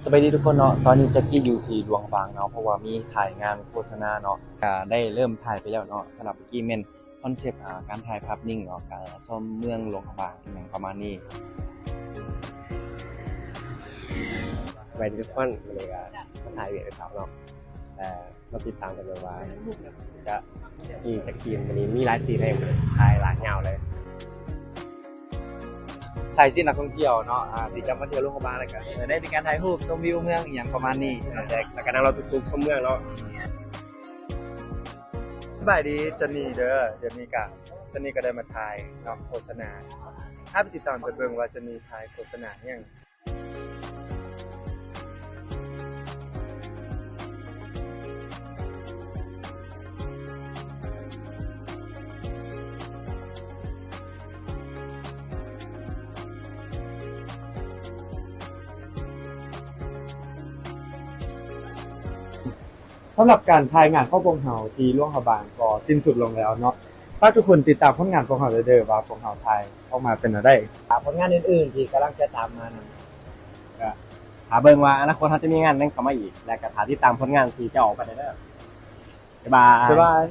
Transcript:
สบายดีทุกคนเนาะตอนนี้แจ็คกี้อยู่ที่หลวงบางเนาะเพราะว่ามีถ่ายงานโฆษณาเนาะได้เริ่มถ่ายไปแล้วเนาะสำหรับเมื่อกี้เมนคอนเซปต์การถ่ายภาพนิ่งเนาะการชมเมืองหลวงบางอย่างประมาณนี้ไปทุกคนมันเลยก็ถ่ายเวียดเสาเนาะแต่เราติดตามกันเลยว่าจะมีแท็กซีนวันนี้มีหลายซีนให้เลยถ่ายหลายเงาเลย ถ่ายซีนนักท่องเที่ยวเนาะที่จะมาเที่ยวหลวงบางแล้วก็ได้เป็นการถ่ายรูปชมวิวเมืองอย่างประมาณนี้เนาะแจ็ค แล้วก็นั่งเราทุกๆชมเมืองเนาะ สบายดีจันนี่เด้อเดี๋ยวนี้ก็จันนี่ก็ได้มาถ่ายเนาะโฆษณาถ้าไปติดตามไปเบิ่งว่าจันนี่ถ่ายโฆษณาอย่างสำหรับการถ่ายงานของพวกเราที่หลวงพระบางก็สิ้นสุดลงแล้วเนาะถ้าทุกคนติดตามผลงานของเราเด้อว่าพวกเราถ่ายออกมาเป็นอะไรผลงานอื่นๆที่กำลังจะตามมานะก็หาเบิ่งว่าอนาคตเขาจะมีงานนั่นเข้ามาอีกและก็หาที่ตามผลงานที่จะออกไปได้เด้อบ๊ายบาย